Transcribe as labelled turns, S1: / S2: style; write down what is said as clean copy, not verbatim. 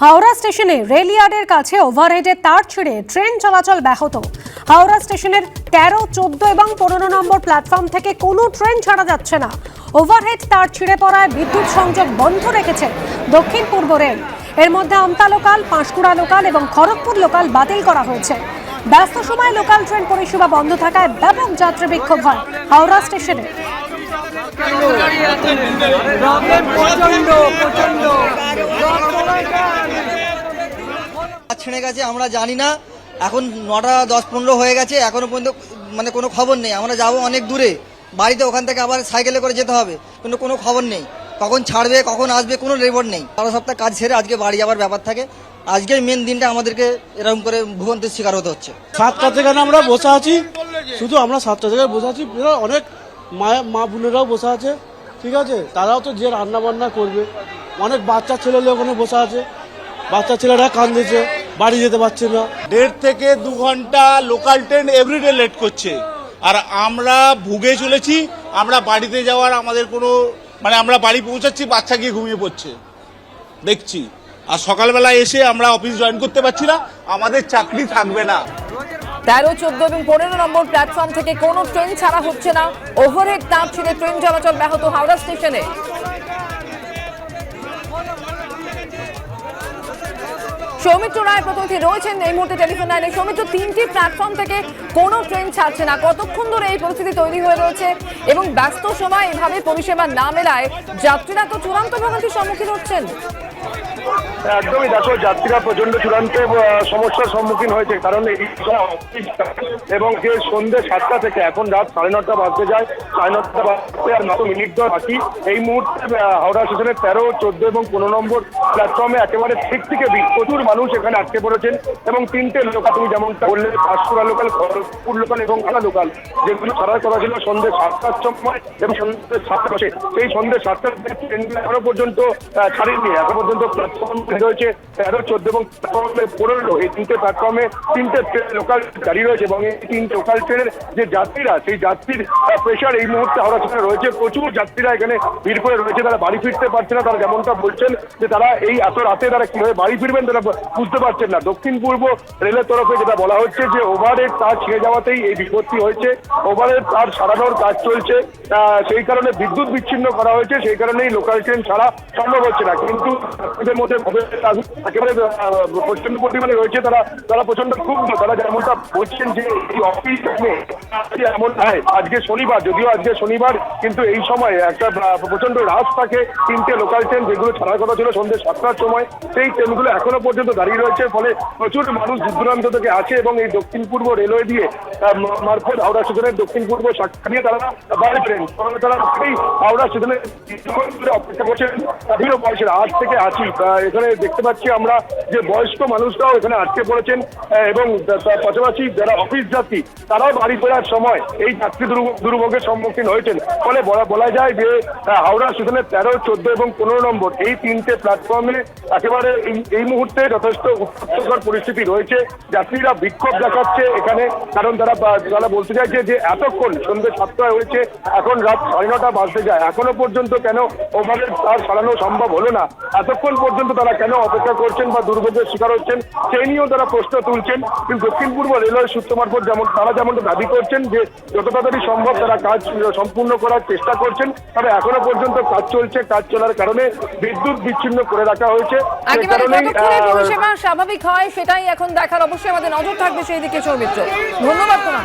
S1: হাওড়া স্টেশনে রেল ইয়ার্ডের কাছে ওভারহেডের তার ছিঁড়ে ট্রেন চলাচল ব্যাহত। হাওড়া স্টেশনের 13, 14 এবং 15 নম্বর প্ল্যাটফর্ম থেকে কোনো ট্রেন ছাড়া যাচ্ছে না। ওভারহেড তার ছিঁড়ে পড়ায় বিদ্যুৎ সংযোগ বন্ধ রেখেছে দক্ষিণ পূর্ব রেল। এর মধ্যে আমতা লোকাল, পাঁশকুড়া লোকাল এবং খড়গপুর লোকাল বাতিল করা হয়েছে। ব্যস্ত সময় লোকাল ট্রেন পরিষেবা বন্ধ থাকায় ব্যাপক যাত্রী বিক্ষোভ হয় হাওড়া স্টেশনে।
S2: ছেড়ে গেছে আমরা জানি না, এখন 9টা 10-15 হয়ে গেছে, এখনো পর্যন্ত মানে কোনো খবর নেই। আমরা যাব অনেক দূরে, বাড়িতে ওখান থেকে আবার সাইকেলে করে যেতে হবে, কিন্তু কোনো খবর নেই। কখন ছাড়বে, কখন আসবে, কোনো রিপোর্ট নেই। সারা সপ্তাহ কাজ ছেড়ে আজকে বাড়ি যাওয়ার ব্যাপার থাকে। আজকের মেন দিনটা আমাদেরকে এরকম করে ভোগান্তির শিকার হতে হচ্ছে।
S3: 7টা থেকে আমরা বসে আছি, শুধু আমরা 7টা থেকে বসে আছি, অনেক মা বোনেরাও বসে আছে, ঠিক আছে। তারাও তো যে রান্না বান্না করবে, অনেক বাচ্চা ছেলেরা ওখানে বসে আছে, বাচ্চা ছেলেরা কাঁদছে, বাড়ি যেতে পারছে না।
S4: 1.5 থেকে 2 ঘন্টা লোকাল ট্রেন এভরিডে লেট করছে, আর আমরা ভুগে চলেছি। আমরা বাড়িতে যাওয়ার আমাদের কোনো আমরা বাড়ি পৌঁছাচ্ছি, বাচ্চা গিয়ে ঘুমিয়ে পড়ছে দেখছি, আর সকালবেলা এসে আমরা অফিস জয়েন করতে পারছি না, আমাদের চাকরি থাকবে না।
S5: 13, 14 এবং 15 নম্বর প্ল্যাটফর্ম থেকে কোনো ট্রেন ছাড়া হচ্ছে না। ওভারহেড তার ছিঁড়ে ট্রেন চলাচল ব্যাহত হাওড়া স্টেশনে। সৌমিত্র রায় প্রতিনিধি রয়েছেন এই মুহূর্তে টেলিফোন লাইনে। সৌমিত্র, 3টি প্ল্যাটফর্ম থেকে কোনো ট্রেন ছাড়ছে না, কতক্ষণ ধরে এই পরিস্থিতি তৈরি হয়ে রয়েছে এবং ব্যস্ত সময় এভাবে পরিষেবা না মেলায় যাত্রীরা তো চূড়ান্ত ভোগান্তির সম্মুখীন হচ্ছেন।
S6: একদমই, দেখো যাত্রীরা প্রচন্ড চূড়ান্ত সমস্যার সম্মুখীন হয়েছে, কারণ এই এবং যে সন্ধ্যে 7টা থেকে এখন রাত 9:30 বাজতে যায়, 9:30 বাজতে আর মাত্র মিনিট 10 বাকি। এই মুহূর্তে হাওড়া স্টেশনের 13, 14 এবং 15 নম্বর প্ল্যাটফর্মে একেবারে ঠিক থেকে প্রচুর মানুষ এখানে আটকে পড়েছেন এবং 3টে লোকাল, তুমি যেমনটা বললে, পাঁশকুড়া লোকাল, খড়গপুর লোকাল এবং আলা লোকাল, যেগুলো ছাড়ার কথা ছিল সন্ধ্যে 7টার সময় এবং সন্ধ্যে 7টা বসে, সেই সন্ধ্যে 7টার ট্রেনগুলো এখনো পর্যন্ত ছাড়েনি। এখন পর্যন্ত প্ল্যাটফর্ম রয়েছে 13, 14 এবং 15। এই 3টে প্ল্যাটফর্মে 3টে লোকাল দাঁড়িয়ে রয়েছে এবং এই 3টে লোকাল ট্রেনের যে যাত্রীরা, সেই যাত্রীর প্রেশার এই মুহূর্তে হাওড়া স্টেশনে রয়েছে। প্রচুর যাত্রীরা এখানে ভিড় করে রয়েছে, তারা বাড়ি ফিরতে পারছে না। তারা যেমনটা বলছেন যে তারা এই এত রাতে তারা কিভাবে বাড়ি ফিরবেন তারা বুঝতে পারছেন না। দক্ষিণ পূর্ব রেলের তরফে যেটা বলা হচ্ছে যে ওভারহেড তার ছিঁড়ে যাওয়াতেই এই বিপত্তি হয়েছে, ওভারহেড তার সারানোর কাজ চলছে, সেই কারণে বিদ্যুৎ বিচ্ছিন্ন করা হয়েছে, সেই কারণেই লোকাল ট্রেন ছাড়া সম্ভব হচ্ছে না। কিন্তু এদের মধ্যে একেবারে প্রচন্ড পরিমাণে রয়েছে, তারা প্রচন্ড ক্ষুব্ধ। তারা যেমনটা বলছেন যে এই অফিস এমন হয়, আজকে শনিবার, যদিও আজকে শনিবার, কিন্তু এই সময় একটা প্রচন্ড রাশ থাকে। 3টে লোকাল ট্রেন যেগুলো ছাড়ার কথা ছিল সন্ধ্যে 7টার সময়, সেই ট্রেনগুলো এখনো পর্যন্ত দাঁড়িয়ে রয়েছে। ফলে প্রচুর মানুষ দূর দূরান্ত থেকে আসে এবং এই দক্ষিণ পূর্ব রেলওয়ে দিয়ে মারফত হাওড়া স্টেশনের দক্ষিণ পূর্ব শাখা নিয়ে তারা বাইরে ট্রেন, তারা এই হাওড়া স্টেশনে অপেক্ষা করছেন। বিভিন্ন বয়সের 8 থেকে 80 এখানে দেখতে পাচ্ছি আমরা যে বয়স্ক মানুষরাও এখানে আটকে পড়েছেন এবং পাশাপাশি যারা অফিস যাত্রী তারাও বাড়ি ফেরার সময় এই যাত্রী দুর্ভোগের সম্মুখীন হয়েছেন। ফলে বলা যায় যে হাওড়া স্টেশনের 13, 14 এবং 15 নম্বর এই 3টে প্ল্যাটফর্মে একেবারে এই মুহূর্তে যথেষ্ট উত্তেজকর পরিস্থিতি রয়েছে। যাত্রীরা বিক্ষোভ দেখাচ্ছে এখানে, কারণ তারা বলতে চাইছে যে এতক্ষণ সন্ধ্যে 7টা হয়েছে, এখন রাত 9:30 বাজতে যায়, এখনো পর্যন্ত কেন ওভারহেড তার সারানো সম্ভব হলো না, এতক্ষণ পর্যন্ত তারা কেন অপেক্ষা করছেন বা দুর্ভোগের শিকার হচ্ছেন, সেই নিয়েও তারা প্রশ্ন তুলছেন। কিন্তু দক্ষিণ পূর্ব রেলওয়ে সূত্র মারফত তারা যেমনটা দাবি করছেন যে যত তাড়াতাড়ি সম্ভব তারা কাজ সম্পূর্ণ করার চেষ্টা করছেন, তবে এখনো পর্যন্ত কাজ চলছে, কাজ চলার কারণে বিদ্যুৎ বিচ্ছিন্ন করে রাখা হয়েছে।
S5: পরিষেবা স্বাভাবিক হয় সেটাই এখন দেখার, অবশ্যই আমাদের নজর থাকবে সেই দিকে। সৌমিত্র, ধন্যবাদ তোমার।